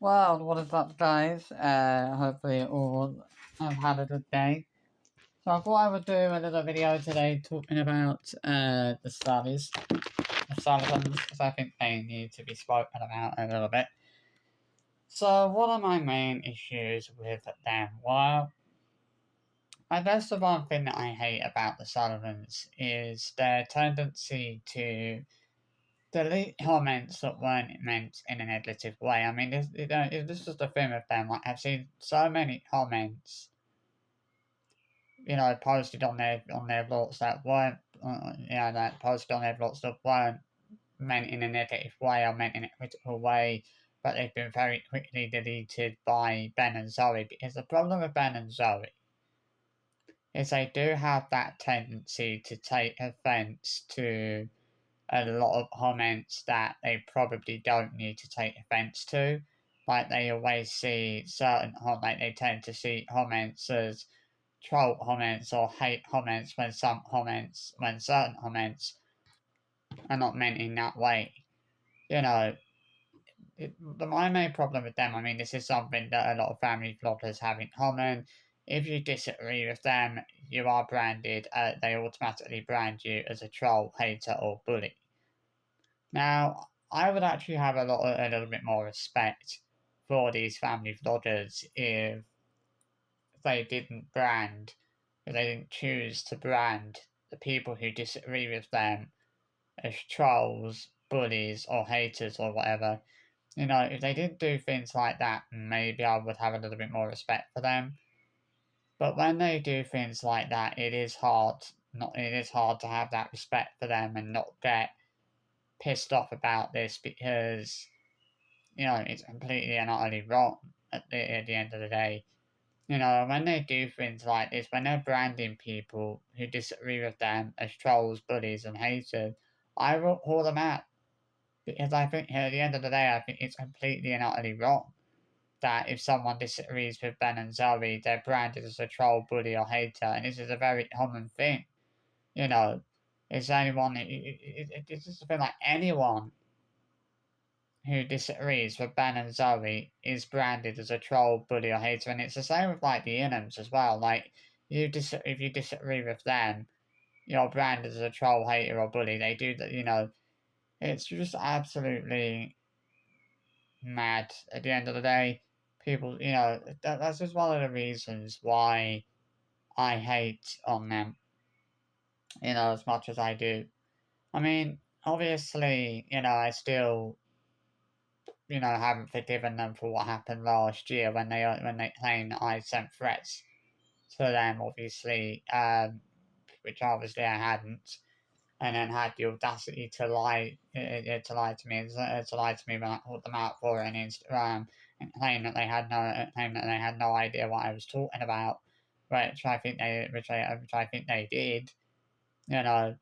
Well, what is up, guys? Hopefully, you all have had a good day. So, I thought I would do a little video today talking about the studies, the sullivans, because I think they need to be spoken about a little bit. So, what are my main issues with them? Well, I guess the one thing that I hate about the Sullivans is their tendency to delete comments that weren't meant in a negative way. I mean, this is the thing with them. Like, I've seen so many comments, posted on their blogs that weren't, that posted on their blogs that weren't meant in a negative way or meant in a critical way, but they've been very quickly deleted by Ben and Zoe. Because the problem with Ben and Zoe is they do have that tendency to take offense to a lot of comments that they probably don't need to take offense to. Like they always see like they tend to see comments as troll comments or hate comments when certain comments are not meant in that way. You know, my main problem with them, I mean, this is something that a lot of family vloggers have in common. If you disagree with them, you are branded, they automatically brand you as a troll, hater, or bully. Now, I would actually have a little bit more respect for these family vloggers if they didn't brand, if they didn't choose to brand the people who disagree with them as trolls, bullies, or haters, or whatever. If they didn't do things like that, maybe I would have a little bit more respect for them. But when they do things like that, it is hard to have that respect for them and not get pissed off about this because it's completely and utterly wrong at the end of the day. When they do things like this, when they're branding people who disagree with them as trolls, bullies, and haters, I will call them out. Because I think at the end of the day, I think it's completely and utterly wrong that if someone disagrees with Ben and Zoe, they're branded as a troll, bully, or hater, and this is a very common thing. You know, it's anyone, it's just a thing like anyone who disagrees with Ben and Zoe is branded as a troll, bully, or hater, and it's the same with like the Inhams as well. Like if you disagree with them, you're branded as a troll, hater, or bully. They do that. It's just absolutely mad. At the end of the day, people, that's just one of the reasons why I hate on them. As much as I do. I mean, obviously, I still haven't forgiven them for what happened last year when they claimed that I sent threats to them, obviously, which obviously I hadn't, and then had the audacity to lie to me, to lie to me when I called them out for it on Instagram, and claim that they had no idea what I was talking about, which I think they did. You know,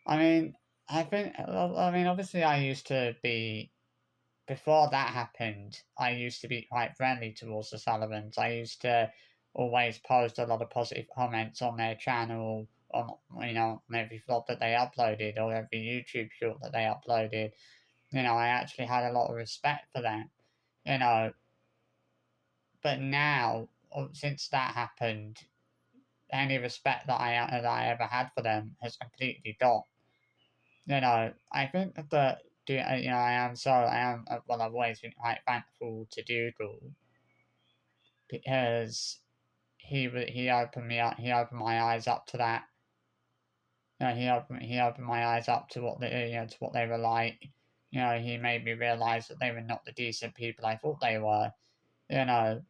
I mean, obviously, I used to be before that happened, I used to be quite friendly towards the Sullivans. I used to always post a lot of positive comments on their channel, on every vlog that they uploaded or every YouTube short that they uploaded. I actually had a lot of respect for them. You know, but now, since that happened, any respect that I ever had for them has completely gone. I think that I am well, I've always been quite thankful to Dougal because he opened my eyes up to that. He opened my eyes up to to what they were like. He made me realise that they were not the decent people I thought they were. You know,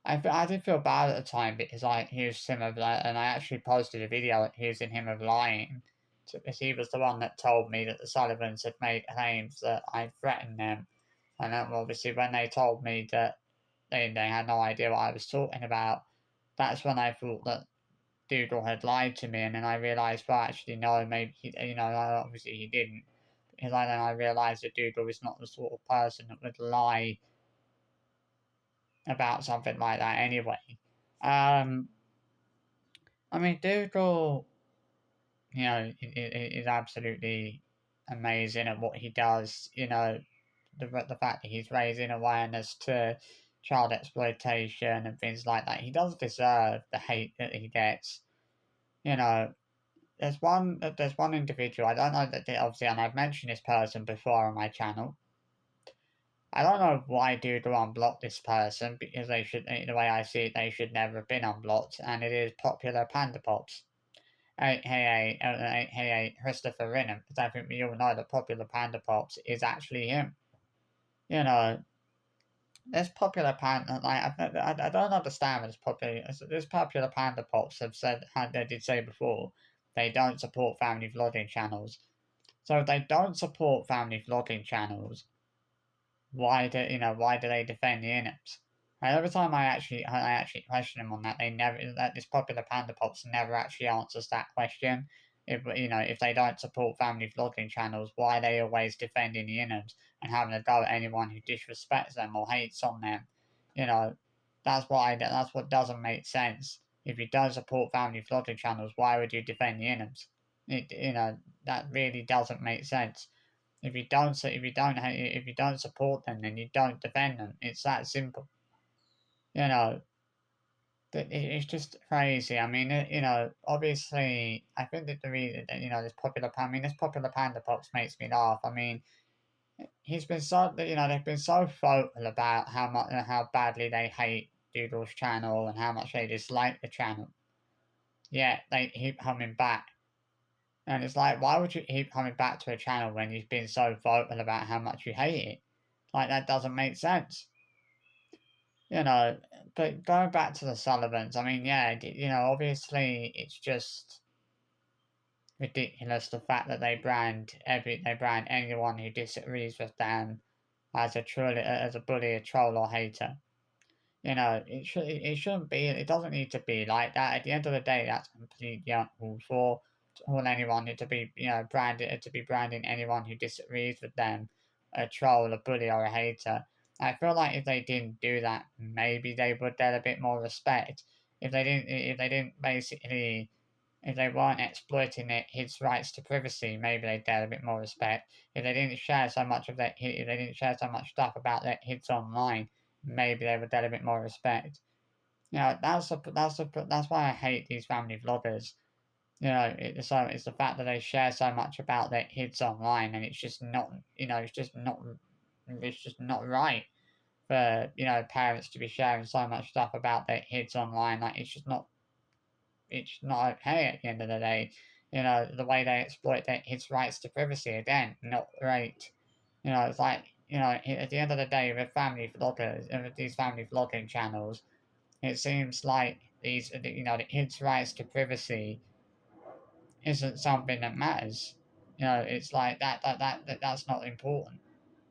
I did feel bad at the time because I accused him of that, and I actually posted a video accusing him of lying, because he was the one that told me that the Sullivans had made claims that I threatened them, and then obviously when they told me that they had no idea what I was talking about, that's when I thought that Dougal had lied to me, and then I realised, well, actually no, maybe obviously he didn't, because then I realised that Dougal is not the sort of person that would lie about something like that anyway. Um, I mean, Dougal, is absolutely amazing at what he does. the fact that he's raising awareness to child exploitation and things like that. He does deserve the hate that he gets. You know, there's one individual. I don't know that obviously, and I've mentioned this person before on my channel. I don't know why Doodle unblocked this person because they should, the way I see it, they should never have been unblocked, and it is Popular Panda Pops. Hey, Christopher Rinham, because I think we all know that Popular Panda Pops is actually him. You know, this Popular Panda, like, I don't understand this Popular Panda Pops have said, how they did say before, they don't support family vlogging channels. So if they don't support family vlogging channels, why do they defend the Innips? And every time I actually question them on that, this Popular Panda Pops never actually answers that question. If they don't support family vlogging channels, why are they always defending the Innips and having a go at anyone who disrespects them or hates on them? You know, that's what doesn't make sense. If you don't support family vlogging channels, why would you defend the Innips? That really doesn't make sense. If you don't support them, then you don't defend them. It's that simple. You know, it's just crazy. I mean, obviously, I think that the reason that this popular panda pops makes me laugh. I mean, they've been so vocal about how badly they hate Doodle's channel and how much they dislike the channel. Yet they keep coming back. And it's like, why would you keep coming back to a channel when you've been so vocal about how much you hate it? Like, that doesn't make sense. You know, but going back to the Sullivans, I mean, yeah, obviously it's just ridiculous the fact that they brand anyone who disagrees with them as a bully, a troll, or hater. It shouldn't be. It doesn't need to be like that. At the end of the day, that's completely uncalled for. To anyone to be branding anyone who disagrees with them a troll, a bully, or a hater. I feel like if they didn't do that, maybe they would get a bit more respect. If they didn't basically, if they weren't exploiting his rights to privacy, maybe they'd get a bit more respect. If they didn't share so much if they didn't share so much stuff about their hits online, maybe they would get a bit more respect. That's why I hate these family vloggers. It's the fact that they share so much about their kids online, and it's just not, it's just not right for parents to be sharing so much stuff about their kids online. Like, it's not okay at the end of the day. The way they exploit their kids' rights to privacy, again, not great. It's like, at the end of the day, with these family vlogging channels, it seems like the kids' rights to privacy isn't something that matters. It's like that's not important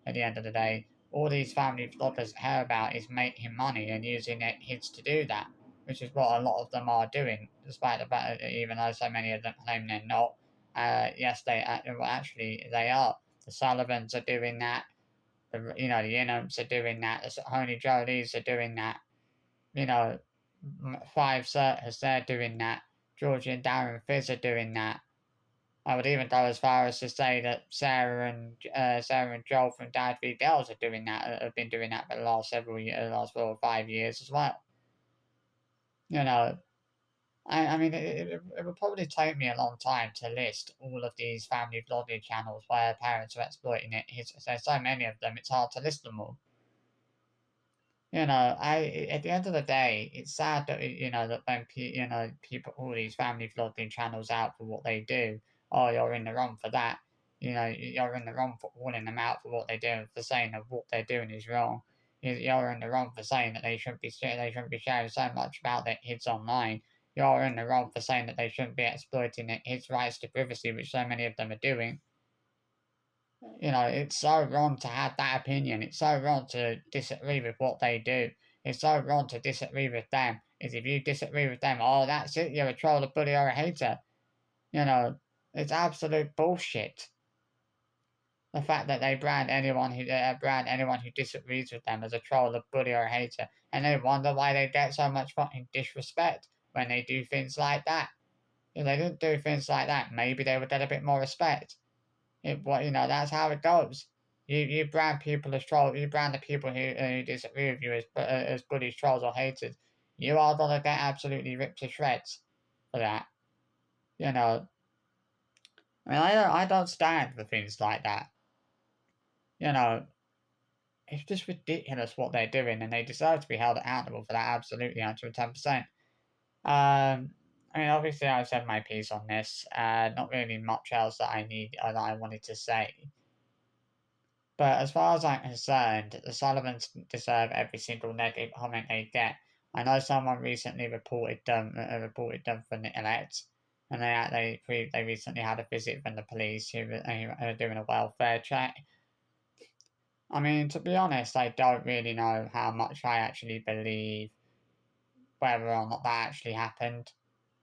at the end of the day. All these family vloggers care about is making money and using their kids to do that, which is what a lot of them are doing, despite the fact that even though so many of them claim they're not. Yes, actually they are. The Sullivans are doing that. The Inums are doing that. The Honey Jolies are doing that. You know, Five Circus, they're doing that. Georgie and Darren Fizz are doing that. I would even go as far as to say that Sarah and Joel from Dad v Girls are doing that. Have been doing that for the last several years, the last 4 or 5 years as well. I mean, it would probably take me a long time to list all of these family vlogging channels where parents are exploiting it. There's so many of them; it's hard to list them all. I at the end of the day, it's sad that that when people all these family vlogging channels out for what they do. Oh, you're in the wrong for that. You're in the wrong for calling them out for what they do, for saying that what they're doing is wrong. You're in the wrong for saying that they shouldn't be sharing so much about their kids online. You're in the wrong for saying that they shouldn't be exploiting their kids' rights to privacy, which so many of them are doing. It's so wrong to have that opinion. It's so wrong to disagree with what they do. It's so wrong to disagree with them. Is if you disagree with them, oh, that's it, you're a troll, a bully, or a hater. It's absolute bullshit. The fact that they brand anyone who disagrees with them as a troll, a bully, or a hater, and they wonder why they get so much fucking disrespect when they do things like that. If they didn't do things like that, maybe they would get a bit more respect. That's how it goes. You brand people as trolls. You brand the people who disagree with you as bullies, trolls, or haters. You are gonna get absolutely ripped to shreds for that. You know, I mean, I don't stand for things like that. You know, it's just ridiculous what they're doing, and they deserve to be held accountable for that. Absolutely, 110%. I mean, obviously, I've said my piece on this. Not really much else that that I wanted to say. But as far as I'm concerned, the Sullivans deserve every single negative comment they get. I know someone recently reported them for neglect, and they recently had a visit from the police who were doing a welfare check. I mean, to be honest, I don't really know how much I actually believe whether or not that actually happened.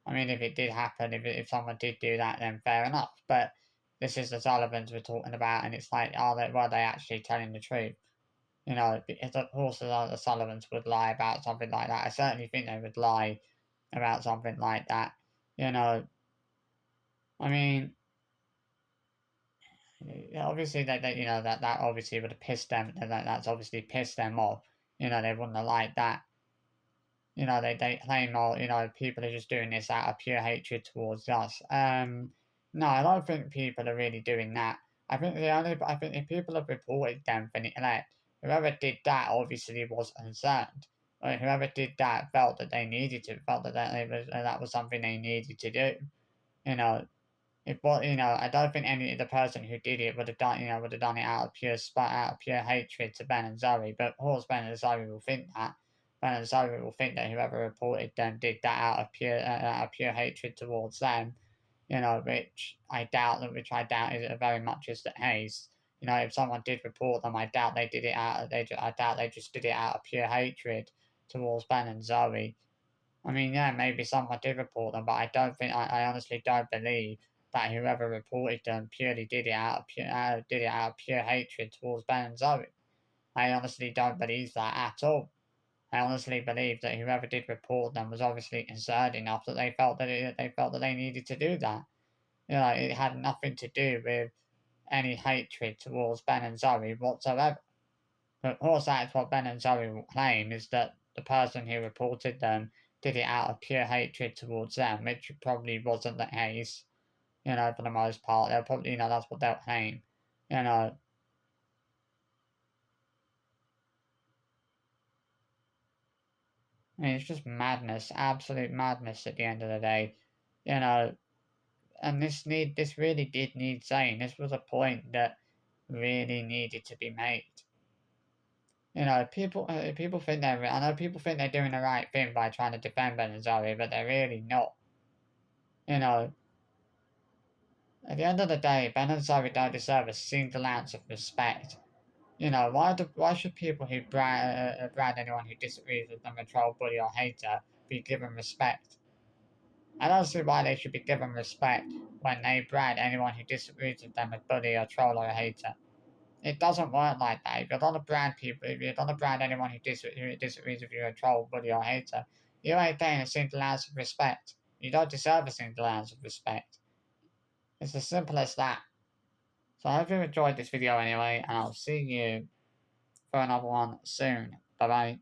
I mean, if it did happen, if someone did do that, then fair enough. But this is the Sullivans we're talking about, and it's like, were they actually telling the truth? You know, because of course the Sullivans would lie about something like that. I certainly think they would lie about something like that. You know, I mean, obviously that you know that obviously would have pissed them. That's obviously pissed them off. You know, they wouldn't have liked that. You know, they claim, oh, you know, people are just doing this out of pure hatred towards us. No, I don't think people are really doing that. I think if people have reported them for neglect, whoever did that obviously was concerned. Or whoever did that felt that they needed to, felt that was something they needed to do. You know, I don't think the person who did it would have done it out of pure spite, out of pure hatred to Ben and Zoe. But of course, Ben and Zoe will think that. Ben and Zoe will think that whoever reported them did that out of pure hatred towards them. You know, which I doubt is very much is the case. You know, if someone did report them, I doubt they did it I doubt they just did it out of pure hatred towards Ben and Zoe. I mean, yeah, maybe someone did report them, but I honestly don't believe that whoever reported them purely did it out of pure hatred towards Ben and Zoe. I honestly don't believe that at all. I honestly believe that whoever did report them was obviously concerned enough that they felt that they needed to do that. You know, it had nothing to do with any hatred towards Ben and Zoe whatsoever. But of course, that's what Ben and Zoe will claim is that the person who reported them did it out of pure hatred towards them, which probably wasn't the case. You know, for the most part, they'll probably, that's what they'll claim. You know, I mean, it's just madness, absolute madness at the end of the day. You know, and this really did need saying. This was a point that really needed to be made. You know, people think I know people think they're doing the right thing by trying to defend Ben and Zoe, but they're really not. You know, at the end of the day, Ben and Zoe don't deserve a single ounce of respect. You know, why should people who brand anyone who disagrees with them a troll, bully, or hater be given respect? I don't see why they should be given respect when they brand anyone who disagrees with them a bully, a troll, or a hater. It doesn't work like that. If you're gonna brand anyone who disagrees with you a troll, bully, or hater, you ain't getting a single ounce of respect. You don't deserve a single ounce of respect. It's as simple as that. So I hope you enjoyed this video anyway, and I'll see you for another one soon. Bye bye.